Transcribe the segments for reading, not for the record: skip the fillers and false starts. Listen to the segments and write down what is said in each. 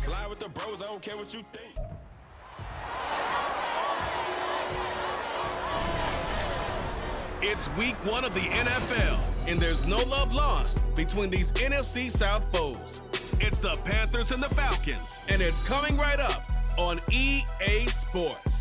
Slide with the bros, I don't care what you think. It's week 1 of the NFL, and there's no love lost between these NFC South foes. It's the Panthers and the Falcons, and it's coming right up on EA Sports.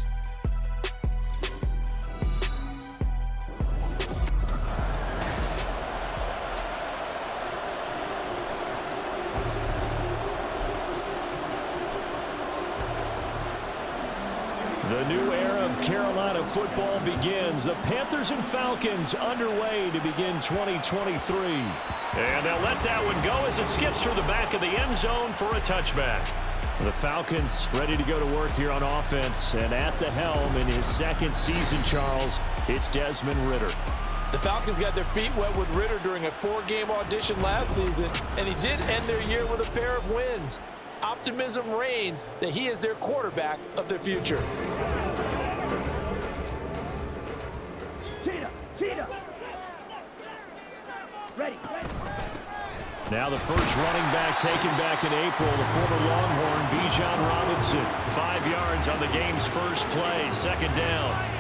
The new era of Carolina football begins. The Panthers and Falcons underway to begin 2023. And they'll let that one go as it skips through the back of the end zone for a touchback. The Falcons ready to go to work here on offense. And at the helm in his second season, Charles, it's Desmond Ridder. The Falcons got their feet wet with Ridder during a 4-game audition last season, and he did end their year with a pair of wins. Optimism reigns that he is their quarterback of the future. Cheetah. Ready. Now the first running back taken back in April, the former Longhorn, Bijan Robinson. 5 yards on the game's first play, second down.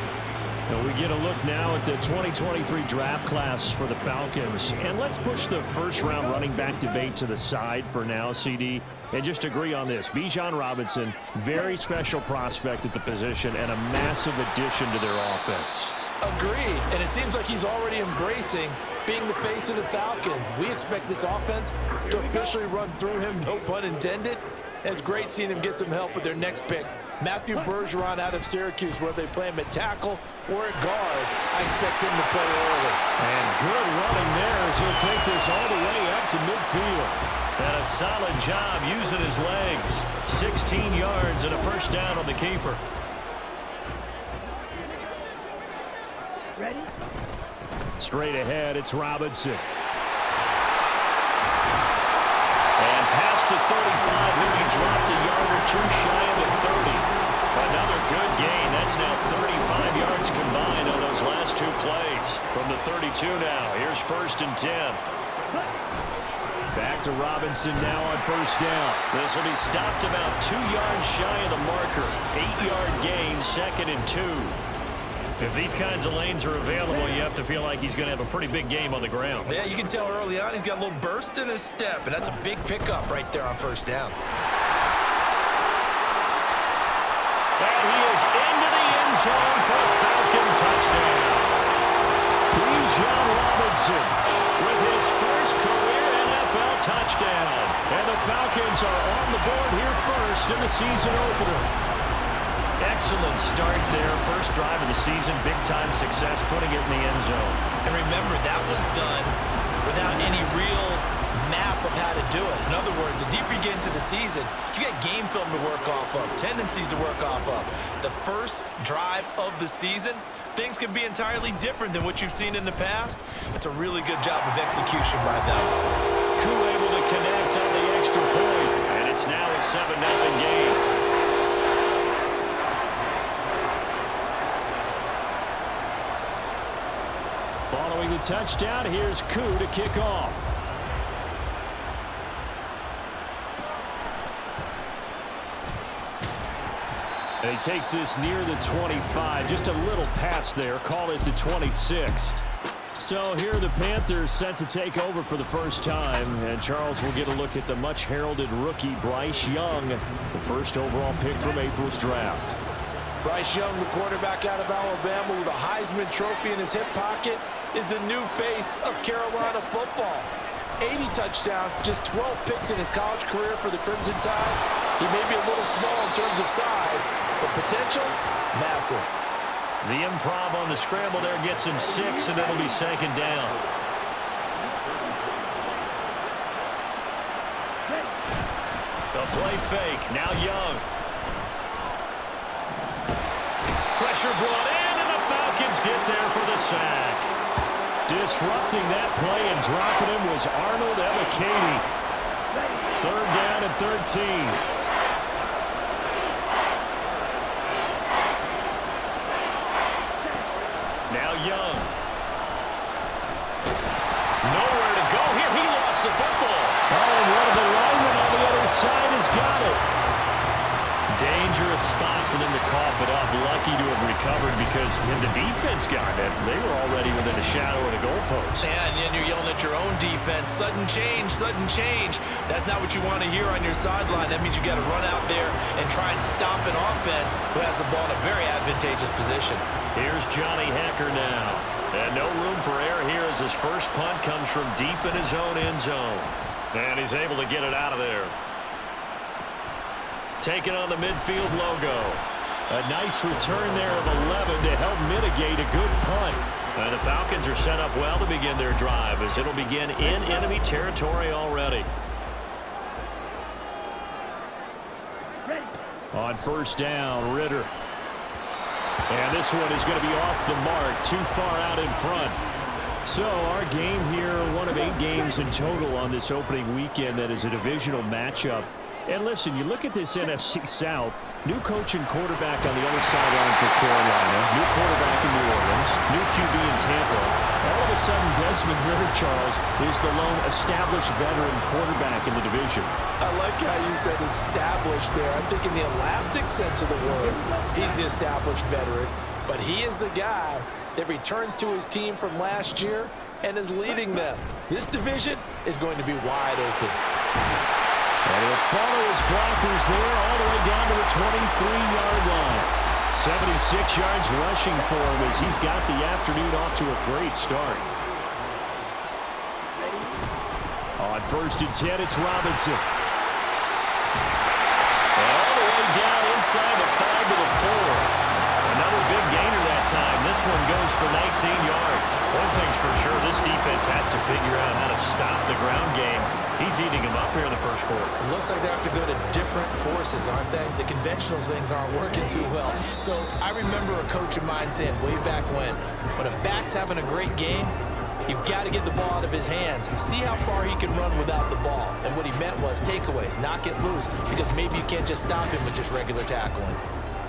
And we get a look now at the 2023 draft class for the Falcons. And let's push the first-round running back debate to the side for now, CD, and just agree on this. Bijan Robinson, very special prospect at the position and a massive addition to their offense. Agreed, and it seems like he's already embracing being the face of the Falcons. We expect this offense to officially run through him, no pun intended. It's great seeing him get some help with their next pick. Matthew Bergeron out of Syracuse, whether they play him at tackle or at guard, I expect him to play early. And good running there as he'll take this all the way up to midfield. And a solid job using his legs. 16 yards and a first down on the keeper. Ready? Straight ahead, it's Robinson. And past the 35, he dropped a yard or two shy of the 30. Another good gain. That's now 35 yards combined on those last 2 plays. From the 32 now, here's 1st and 10. Back to Robinson now on first down. This will be stopped about 2 yards shy of the marker. 8-yard gain, 2nd and 2. If these kinds of lanes are available, you have to feel like he's going to have a pretty big game on the ground. Yeah, you can tell early on he's got a little burst in his step, and that's a big pickup right there on first down. And he is into the end zone for a Falcon touchdown. Bijan Robinson With his first career NFL touchdown. and the Falcons are on the board here first in the season opener. Excellent start there. First drive of the season. Big-time success putting it in the end zone. And remember, that was done without any real map of how to do it. In other words, the deeper you get into the season, you got game film to work off of, tendencies to work off of. The first drive of the season, things can be entirely different than what you've seen in the past. It's a really good job of execution by them. Koo able to connect on the extra point. And it's now a 7-0 game. Following the touchdown, here's Koo to kick off. And he takes this near the 25. Just a little pass there. Call it the 26. So here are the Panthers set to take over for the first time. And Charles will get a look at the much-heralded rookie Bryce Young, the first overall pick from April's draft. Bryce Young, the quarterback out of Alabama with a Heisman Trophy in his hip pocket, is the new face of Carolina football. 80 touchdowns, just 12 picks in his college career for the Crimson Tide. He may be a little small in terms of size, but potential, massive. The improv on the scramble there gets him 6, and it'll be 2nd down. The play fake. Now Young. Pressure brought in, and the Falcons get there for the sack. Disrupting that play and dropping him was Arnold Ebiketie. 3rd down and 13. Now Young. Nowhere to go here. He lost the football. Oh, and one of the linemen on the other side has got it. a spot for them to cough it up. Lucky to have recovered because when the defense got it, they were already within a shadow of the goalpost. Yeah, and then you're yelling at your own defense. Sudden change, sudden change. That's not what you want to hear on your sideline. That means you got to run out there and try and stop an offense who has the ball in a very advantageous position. Here's Johnny Hekker now. And no room for error here as his first punt comes from deep in his own end zone. And he's able to get it out of there. Taking on the midfield logo. A nice return there of 11 to help mitigate a good punt. And the Falcons are set up well to begin their drive as it'll begin in enemy territory already. On first down, Ritter. And this one is going to be off the mark, too far out in front. So our game here, one of 8 games in total on this opening weekend that is a divisional matchup. And listen, you look at this NFC South, new coach and quarterback on the other sideline for Carolina, new quarterback in New Orleans, new QB in Tampa. All of a sudden, Desmond Ritter, Charles, is the lone established veteran quarterback in the division. I like how you said established there. I'm thinking the elastic sense of the word. He's the established veteran, but he is the guy that returns to his team from last year and is leading them. This division is going to be wide open. And he'll follow his blockers there all the way down to the 23-yard line. 76 yards rushing for him as he's got the afternoon off to a great start. On first and 10, it's Robinson. All the way down inside the 5 to the 4. Another big gainer that time. This one goes for 19 yards. One thing's for sure, this defense has to figure out how to stop the ground game. He's eating them up here in the first quarter. It looks like they have to go to different forces, aren't they? The conventional things aren't working too well. So I remember a coach of mine saying way back when a back's having a great game, you've got to get the ball out of his hands. See how far he can run without the ball. And what he meant was takeaways, not get loose, because maybe you can't just stop him with just regular tackling.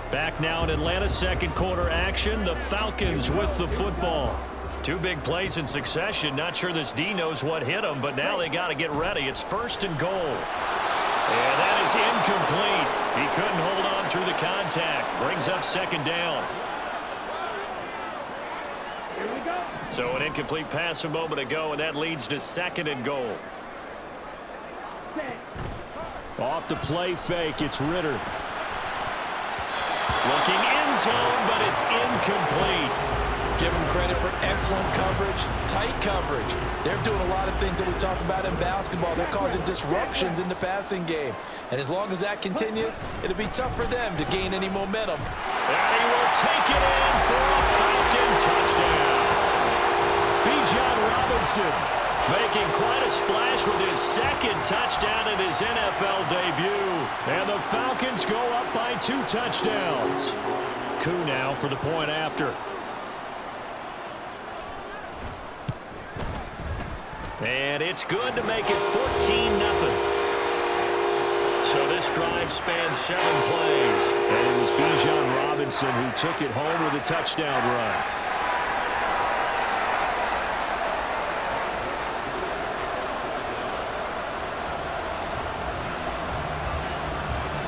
Back now in Atlanta, second quarter action. The Falcons with the football. 2 big plays in succession. Not sure this D knows what hit him, but now they got to get ready. It's first and goal. And that is incomplete. He couldn't hold on through the contact. Brings up second down. Here we go. So an incomplete pass a moment ago, and that leads to second and goal. Off the play fake, it's Ritter. Looking end zone, but it's incomplete. Give them credit for excellent coverage, tight coverage. They're doing a lot of things that we talk about in basketball. They're causing disruptions in the passing game. And as long as that continues, it'll be tough for them to gain any momentum. And he will take it in for a Falcon touchdown. Bijan Robinson making quite a splash with his second touchdown in his NFL debut. And the Falcons go up by 2 touchdowns. Koo now for the point after. And it's good to make it 14-0. So this drive spans 7 plays. And it was Bijan Robinson who took it home with a touchdown run.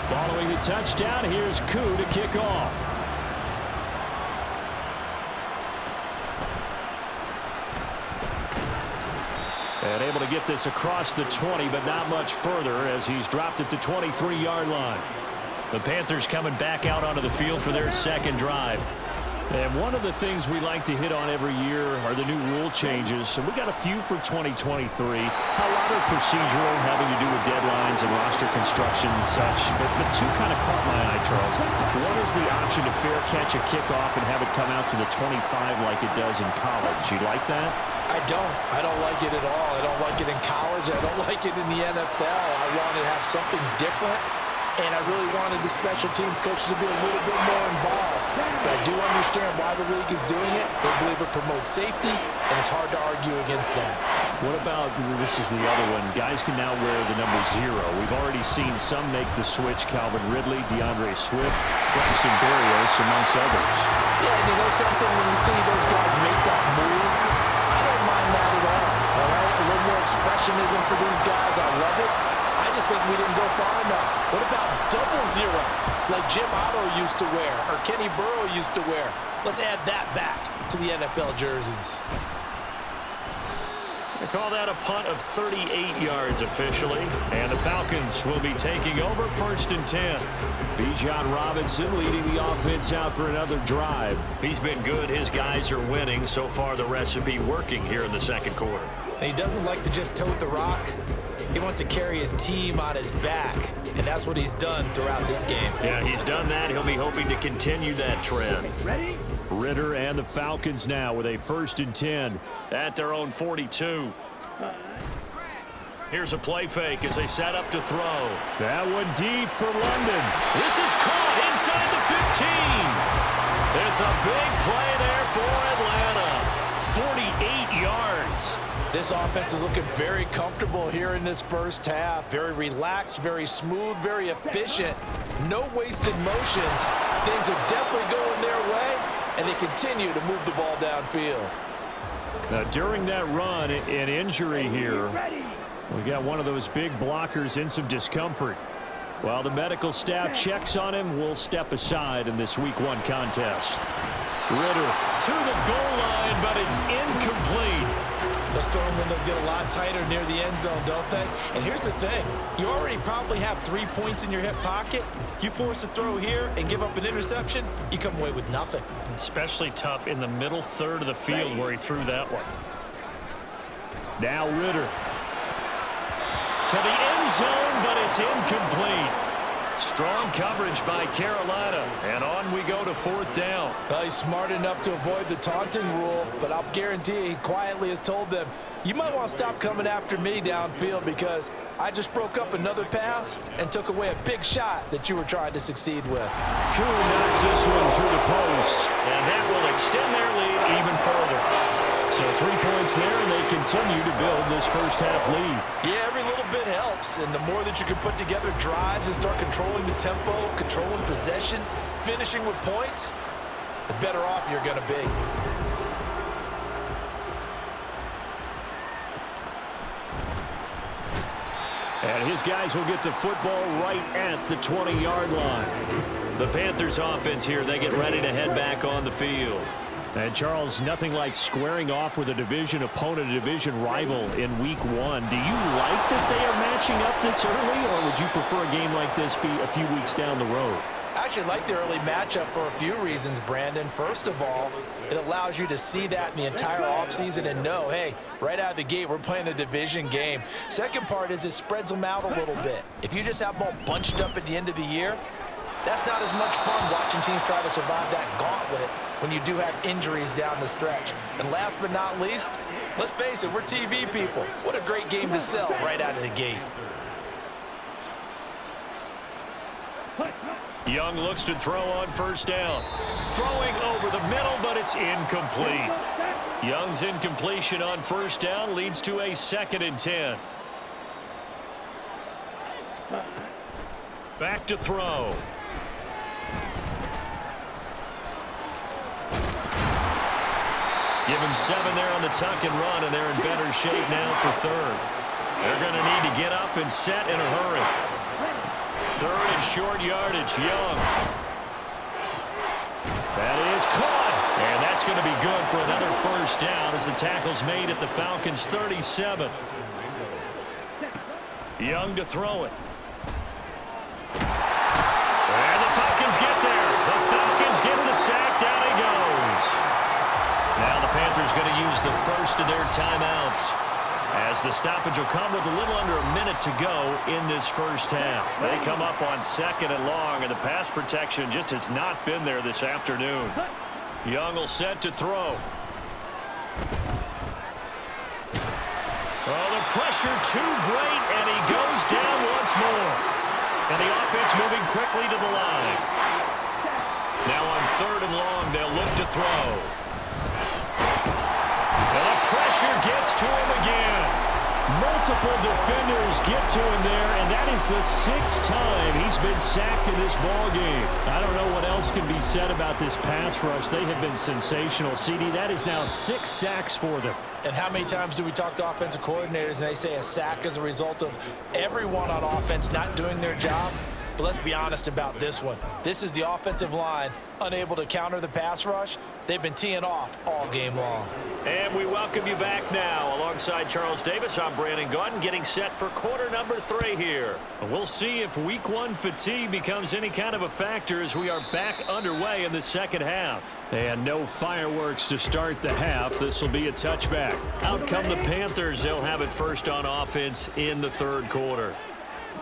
Following the touchdown, here's Koo to kick off. And able to get this across the 20, but not much further as he's dropped at the 23-yard line. The Panthers coming back out onto the field for their second drive. And one of the things we like to hit on every year are the new rule changes. So we got a few for 2023. A lot are procedural, having to do with deadlines and roster construction and such. But 2 kind of caught my eye, Charles. One is the option to fair catch a kickoff and have it come out to the 25 like it does in college. You like that? I don't like it at all. I don't like it in college. I don't like it in the NFL. I want to have something different, and I really wanted the special teams coaches to be a little bit more involved. But I do understand why the league is doing it. They believe it promotes safety, and it's hard to argue against that. What about, this is the other one, guys can now wear the number 0. We've already seen some make the switch, Calvin Ridley, DeAndre Swift, Braxton Berrios, amongst others. Yeah, and you know something, when you see those guys make that move, I don't mind that at all right? A little more expressionism for these guys. I love it. I just think we didn't go far enough. What about double zero, like Jim Otto used to wear or Kenny Burrow used to wear? Let's add that back to the NFL jerseys. They call that a punt of 38 yards officially. And the Falcons will be taking over 1st and 10. Bijan Robinson leading the offense out for another drive. He's been good. His guys are winning. So far, the recipe working here in the second quarter. And he doesn't like to just tote the rock. He wants to carry his team on his back, and that's what he's done throughout this game. Yeah, he's done that. He'll be hoping to continue that trend. Ready? Ritter and the Falcons now with a 1st and 10. At their own 42. Here's a play fake as they set up to throw. That one deep for London. This is caught inside the 15. It's a big play there for Atlanta. 48 yards. This offense is looking very comfortable here in this first half. Very relaxed, very smooth, very efficient. No wasted motions. Things are definitely going their way, and they continue to move the ball downfield. Now, during that run, an injury here. We got one of those big blockers in some discomfort. While the medical staff checks on him, we'll step aside in this Week 1 contest. Ritter to the goal line, but it's incomplete. Those throwing windows get a lot tighter near the end zone, don't they? And here's the thing. You already probably have 3 points in your hip pocket. You force a throw here and give up an interception, you come away with nothing. Especially tough in the middle third of the field where he threw that one. Now Ritter. To the end zone, but it's incomplete. Strong coverage by Carolina, and on we go to 4th down. Well, he's smart enough to avoid the taunting rule, but I'll guarantee he quietly has told them, you might want to stop coming after me downfield because I just broke up another pass and took away a big shot that you were trying to succeed with. Koo knocks this one through the post. And that will extend their lead even further. So 3 points there, and they continue to build this first half lead. Yeah, every little bit helps, and the more that you can put together drives and start controlling the tempo, controlling possession, finishing with points, the better off you're going to be. And his guys will get the football right at the 20-yard line. The Panthers offense here, they get ready to head back on the field. And, Charles, nothing like squaring off with a division opponent, a division rival in Week 1. Do you like that they are matching up this early, or would you prefer a game like this be a few weeks down the road? I actually like the early matchup for a few reasons, Brandon. First of all, it allows you to see that in the entire offseason and know, hey, right out of the gate, we're playing a division game. Second part is it spreads them out a little bit. If you just have them all bunched up at the end of the year, that's not as much fun watching teams try to survive that gauntlet when you do have injuries down the stretch. And last but not least, let's face it, we're TV people. What a great game to sell right out of the gate. Young looks to throw on 1st down. Throwing over the middle, but it's incomplete. Young's incompletion on 1st down leads to a 2nd and 10. Back to throw. Give him 7 there on the tuck and run, and they're in better shape now for 3rd. They're going to need to get up and set in a hurry. 3rd and short yardage, Young. That is caught. And that's going to be good for another 1st down as the tackle's made at the Falcons' 37. Young to throw it. And the Falcons get there. The Falcons get the sack. Down he goes. Now the Panthers going to use the first of their timeouts, as the stoppage will come with a little under a minute to go in this first half. They come up on 2nd and long, and the pass protection just has not been there this afternoon. Young will set to throw. Oh, the pressure too great, and he goes down once more. And the offense moving quickly to the line. Now on 3rd and long, they'll look to throw. And the pressure gets to him again. Multiple defenders get to him there, and that is the 6th time he's been sacked in this ballgame. I don't know what else can be said about this pass rush. They have been sensational. CD, that is now 6 sacks for them. And how many times do we talk to offensive coordinators and they say a sack is a result of everyone on offense not doing their job? But let's be honest about this one. This is the offensive line unable to counter the pass rush. They've been teeing off all game long. And we welcome you back now. Alongside Charles Davis, I'm Brandon Gaudin, getting set for quarter number 3 here. We'll see if week 1 fatigue becomes any kind of a factor as we are back underway in the second half. And no fireworks to start the half. This will be a touchback. Out come the Panthers. They'll have it first on offense in the 3rd quarter.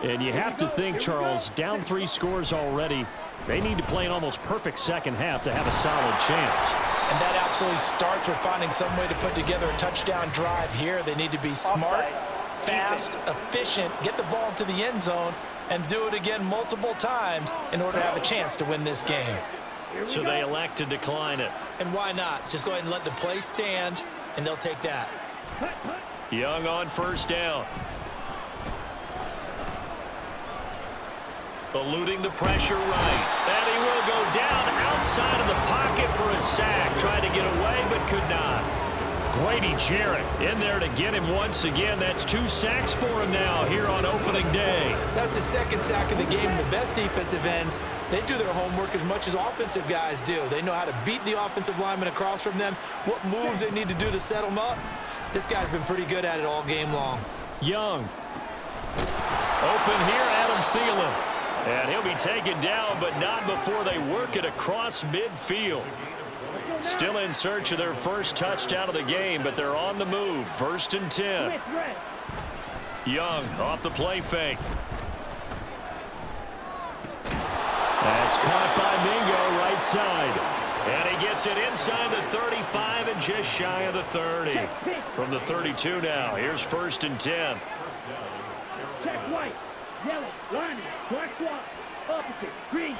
And you have to think, Charles, down 3 scores already. They need to play an almost perfect second half to have a solid chance. And that absolutely starts with finding some way to put together a touchdown drive here. They need to be smart, fast, efficient, get the ball to the end zone, and do it again multiple times in order to have a chance to win this game. So they elect to decline it. And why not? Just go ahead and let the play stand, and they'll take that. Young on first down. Eluding the pressure right. And he will go down outside of the pocket for a sack. Tried to get away, but could not. Grady Jarrett in there to get him once again. That's 2 sacks for him now here on opening day. That's his 2nd sack of the game. The best defensive ends, they do their homework as much as offensive guys do. They know how to beat the offensive lineman across from them, what moves they need to do to set them up. This guy's been pretty good at it all game long. Young. Open here, Adam Thielen. And he'll be taken down, but not before they work it across midfield. Still in search of their first touchdown of the game, but they're on the move. 1st and 10. Young off the play fake. That's caught by Mingo right side. And he gets it inside the 35 and just shy of the 30. From the 32 now, here's 1st and 10. Check white, yellow, lining, black squad, opposite, green.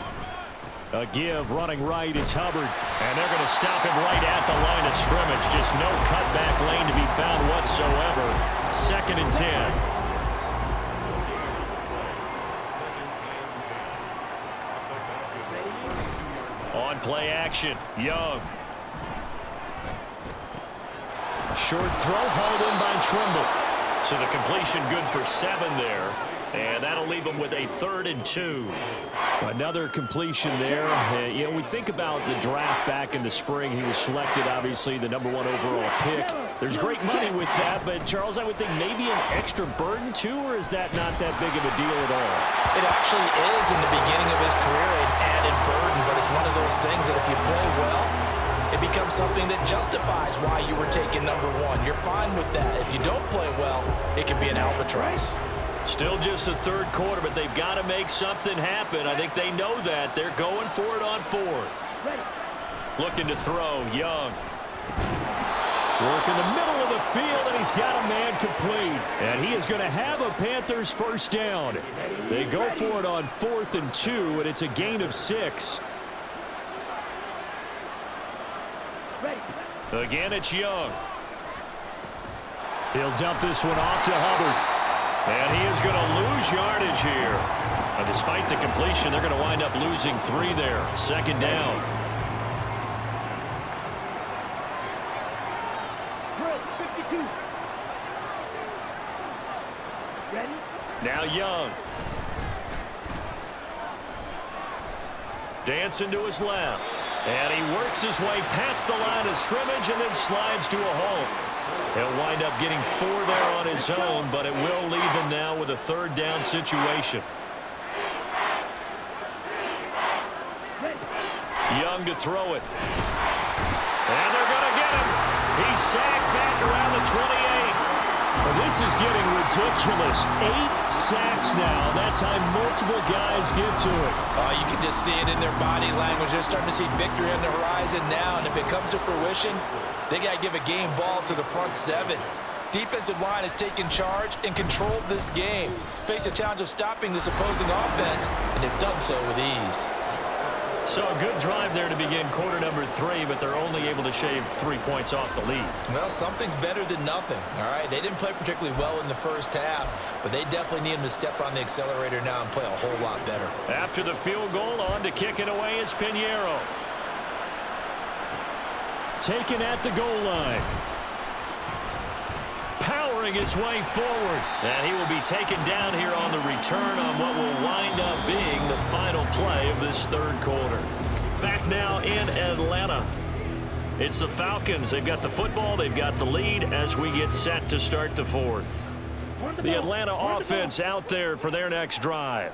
A give running right, it's Hubbard. And they're going to stop him right at the line of scrimmage. Just no cutback lane to be found whatsoever. 2nd and 10. On play action, Young. Short throw hauled in by Trimble. So the completion good for 7 there. And that'll leave them with a 3rd and 2. Another completion there. You know, we think about the draft back in the spring. He was selected, obviously, the #1 overall pick. There's great money with that, but, Charles, I would think maybe an extra burden, too, or is that not that big of a deal at all? It actually is in the beginning of his career an added burden, but it's one of those things that if you play well, it becomes something that justifies why you were taken #1. You're fine with that. If you don't play well, it can be an albatross. Still just the 3rd quarter, but they've got to make something happen. I think they know that. They're going for it on 4th. Looking to throw, Young. Work in the middle of the field, and he's got a man complete. And he is going to have a Panthers first down. They go for it on 4th and 2, and it's a gain of 6. Again, it's Young. He'll dump this one off to Hubbard. And he is going to lose yardage here. And despite the completion, they're going to wind up losing 3 there. 2nd down. Now Young. Dancing to his left. And he works his way past the line of scrimmage and then slides to a hole. He'll wind up getting 4 there on his own, but it will leave him now with a 3rd down situation. Young to throw it. And they're going to get him. He's sacked back around the 28. Well, this is getting ridiculous. 8 sacks now. That time multiple guys get to it. Oh, you can just see it in their body language. They're starting to see victory on the horizon now, and if it comes to fruition, they got to give a game ball to the front 7. Defensive line has taken charge and controlled this game. Face a challenge of stopping this opposing offense, and they've done so with ease. So a good drive there to begin quarter number 3, but they're only able to shave 3 points off the lead. Well, something's better than nothing, all right? They didn't play particularly well in the first half, but they definitely need them to step on the accelerator now and play a whole lot better. After the field goal, on to kick it away is Pinheiro. Taken at the goal line. Powering his way forward. And he will be taken down here on the return on what will wind up being the final play of this third quarter. Back now in Atlanta. It's the Falcons. They've got the football. They've got the lead as we get set to start the fourth. The Atlanta offense out there for their next drive.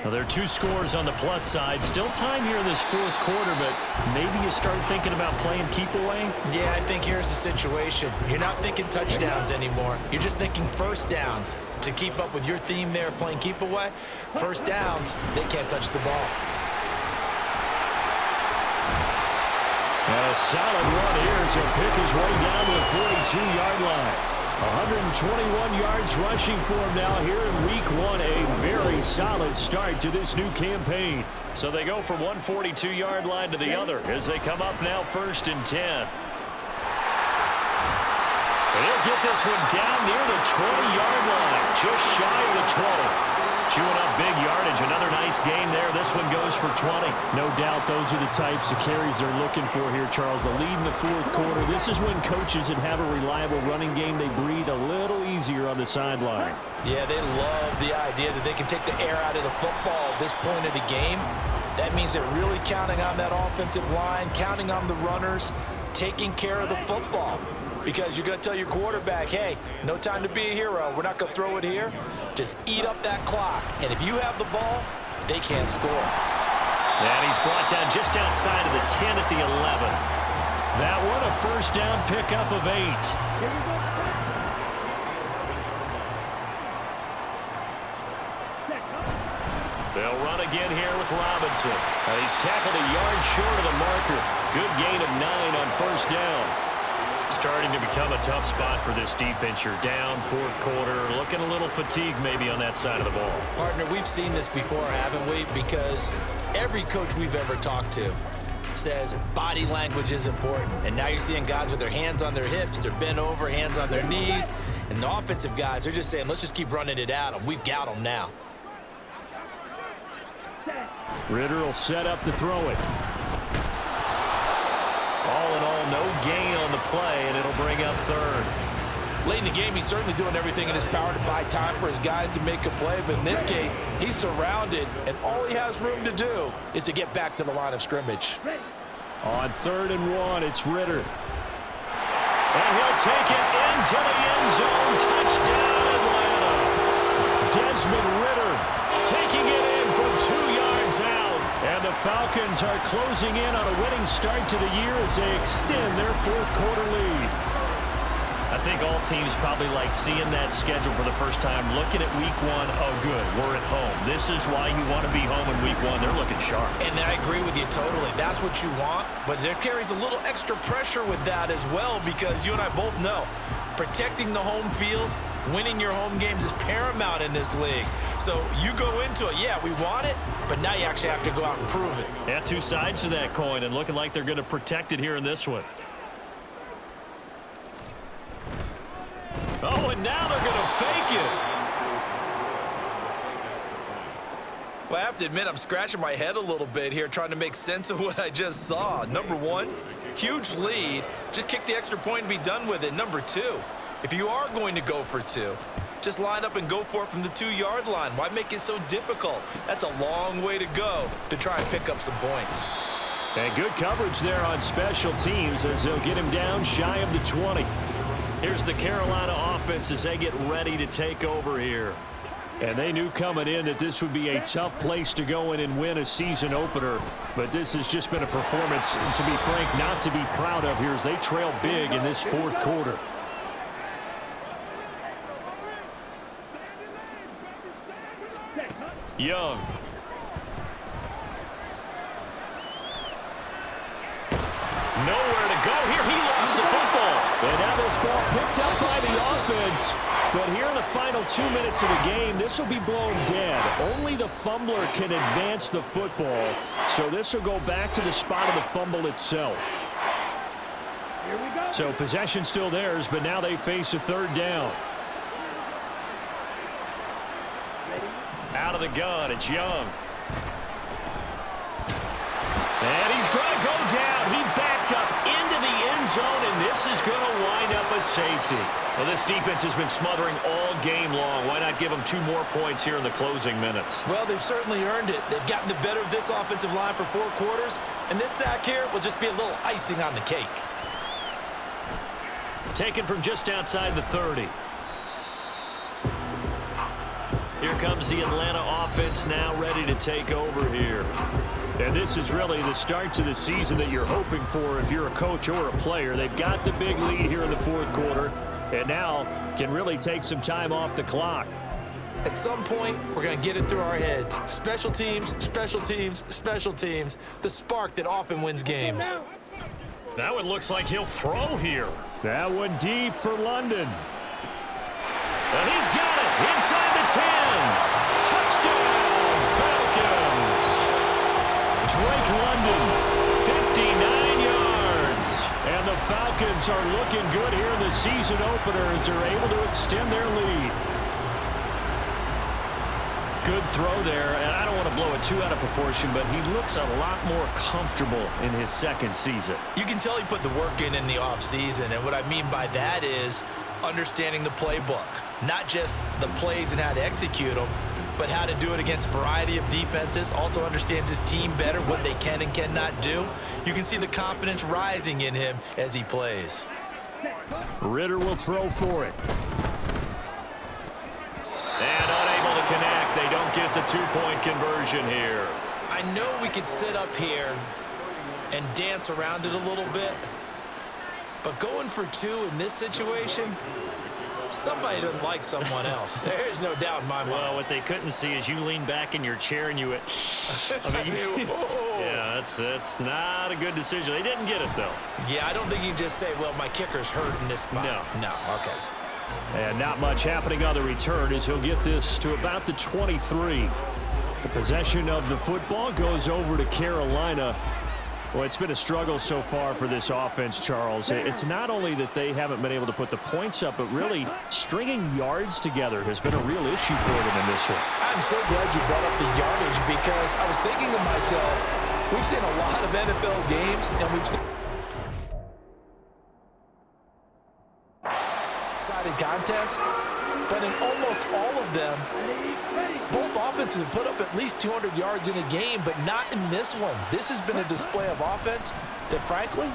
Now, there are 2 scores on the plus side. Still time here in this fourth quarter, but maybe you start thinking about playing keep away? Yeah, I think here's the situation. You're not thinking touchdowns anymore. You're just thinking first downs. To keep up with your theme there, playing keep away, first downs, they can't touch the ball. A solid run here as he'll pick his way down to the 42-yard line. 121 yards rushing for him now here in week 1. A very solid start to this new campaign. So they go from one 42-yard line to the other as they come up now 1st and 10. And he'll get this one down near the 20-yard line, just shy of the 20. Chewing up big yardage. Another nice gain there. This one goes for 20. No doubt those are the types of carries they're looking for here, Charles. The lead in the fourth quarter. This is when coaches that have a reliable running game, they breathe a little easier on the sideline. Yeah, they love the idea that they can take the air out of the football at this point of the game. That means they're really counting on that offensive line, counting on the runners, taking care of the football. Because you're going to tell your quarterback, hey, no time to be a hero. We're not going to throw it here. Just eat up that clock. And if you have the ball, they can't score. And he's brought down just outside of the 10 at the 11. That one a first down pickup of 8. They'll run again here with Robinson. He's tackled a yard short of the marker. Good gain of 9 on first down. Starting to become a tough spot for this defense. You're down fourth quarter, looking a little fatigued maybe on that side of the ball. Partner, we've seen this before, haven't we? Because every coach we've ever talked to says body language is important. And now you're seeing guys with their hands on their hips, they're bent over, hands on their knees. And the offensive guys, they're just saying, let's just keep running it at them. We've got them now. Ritter will set up to throw it. All in all, no gain on the play, and it'll bring up third. Late in the game, he's certainly doing everything in his power to buy time for his guys to make a play. But in this case, he's surrounded, and all he has room to do is to get back to the line of scrimmage. On 3rd and 1, it's Ritter. And he'll take it into the end zone. Touchdown, Atlanta. Desmond Ritter taking it in from 2 yards out. And the Falcons are closing in on a winning start to the year as they extend their fourth quarter lead. I think all teams probably like seeing that schedule for the first time, looking at week 1. Oh, good, we're at home. This is why you want to be home in week 1. They're looking sharp. And I agree with you totally. That's what you want. But there carries a little extra pressure with that as well, because you and I both know protecting the home field, winning your home games is paramount in this league. So you go into it, yeah, we want it, but now you actually have to go out and prove it. Yeah, 2 sides to that coin, and looking like they're going to protect it here in this one. Oh, and now they're going to fake it. Well, I have to admit, I'm scratching my head a little bit here trying to make sense of what I just saw. Number 1, huge lead. Just kick the extra point and be done with it. Number 2, if you are going to go for 2, just line up and go for it from the 2-yard line. Why make it so difficult? That's a long way to go to try and pick up some points. And good coverage there on special teams as they'll get him down shy of the 20. Here's the Carolina offense as they get ready to take over here. And they knew coming in that this would be a tough place to go in and win a season opener. But this has just been a performance, to be frank, not to be proud of here as they trail big in this fourth quarter. Young. Nowhere to go here. He lost the football. And now this ball picked up by the offense. But here in the final 2 minutes of the game, this will be blown dead. Only the fumbler can advance the football, so this will go back to the spot of the fumble itself. Here we go. So possession still theirs, but now they face a third down. Out of the gun, it's Young. And he's going to go down. He backed up into the end zone, and this is going to wind up a safety. Well, this defense has been smothering all game long. Why not give them 2 more points here in the closing minutes? Well, they've certainly earned it. They've gotten the better of this offensive line for 4 quarters, and this sack here will just be a little icing on the cake. Taken from just outside the 30. Here comes the Atlanta offense now ready to take over here. And this is really the start to the season that you're hoping for if you're a coach or a player. They've got the big lead here in the 4th quarter, and now can really take some time off the clock. At some point, we're going to get it through our heads. Special teams, special teams, special teams. The spark that often wins games. That one looks like he'll throw here. That one deep for London. And he's got it inside the 10. Touchdown, Falcons. Drake London, 59 yards. And the Falcons are looking good here in the season opener as they're able to extend their lead. Good throw there, and I don't want to blow it too out of proportion, but he looks a lot more comfortable in his 2nd season. You can tell he put the work in the offseason, and what I mean by that is understanding the playbook. Not just the plays and how to execute them, but how to do it against a variety of defenses. Also understands his team better, what they can and cannot do. You can see the confidence rising in him as he plays. Ritter will throw for it. And unable to connect. They don't get the 2-point conversion here. I know we could sit up here and dance around it a little bit, but going for 2 in this situation, somebody doesn't like someone else. There's no doubt in my mind. Well, what they couldn't see is you lean back in your chair and you went, yeah, that's not a good decision. They didn't get it, though. Yeah, I don't think you can just say, well, my kicker's hurt in this spot. No, okay. And not much happening on the return as he'll get this to about the 23. The possession of the football goes over to Carolina. Well, it's been a struggle so far for this offense, Charles. It's not only that they haven't been able to put the points up, but really stringing yards together has been a real issue for them in this one. I'm so glad you brought up the yardage because I was thinking to myself, we've seen a lot of NFL games, and we've seen sided contests, but in almost all of them, both offenses have put up at least 200 yards in a game, but not in this one. This has been a display of offense that, frankly,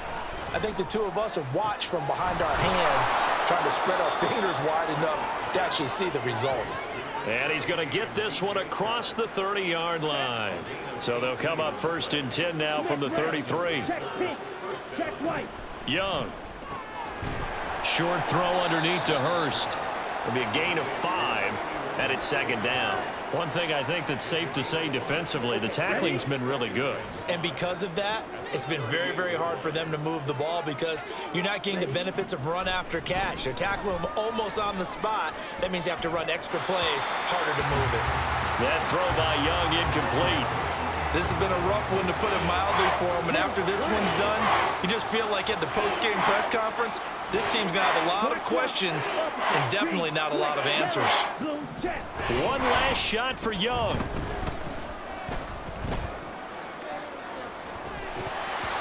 I think the 2 of us have watched from behind our hands, trying to spread our fingers wide enough to actually see the result. And he's going to get this one across the 30-yard line. So they'll come up 1st and 10 now from the 33. Young. Short throw underneath to Hurst. It'll be a gain of 5, and it's 2nd down. One thing I think that's safe to say defensively, the tackling's been really good. And because of that, it's been very, very hard for them to move the ball because you're not getting the benefits of run after catch. They're tackling them almost on the spot. That means you have to run extra plays, harder to move it. That throw by Young incomplete. This has been a rough one, to put it mildly, for him. And after this one's done, you just feel like at the post-game press conference, this team's going to have a lot of questions and definitely not a lot of answers. One last shot for Young.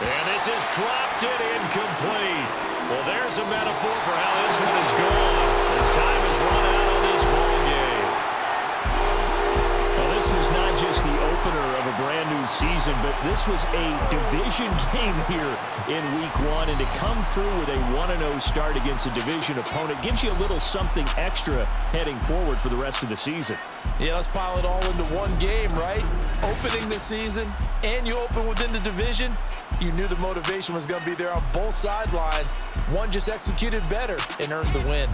And this is dropped it incomplete. Well, there's a metaphor for how this one is gone. As time has run out on this ball game. Well, this was not just the opener of a brand new season, but this was a division game here in week 1, and to come through with a 1-0 start against a division opponent gives you a little something extra heading forward for the rest of the season. Yeah, let's pile it all into one game, right? Opening the season, and you open within the division. You knew the motivation was going to be there on both sidelines. One just executed better and earned the win.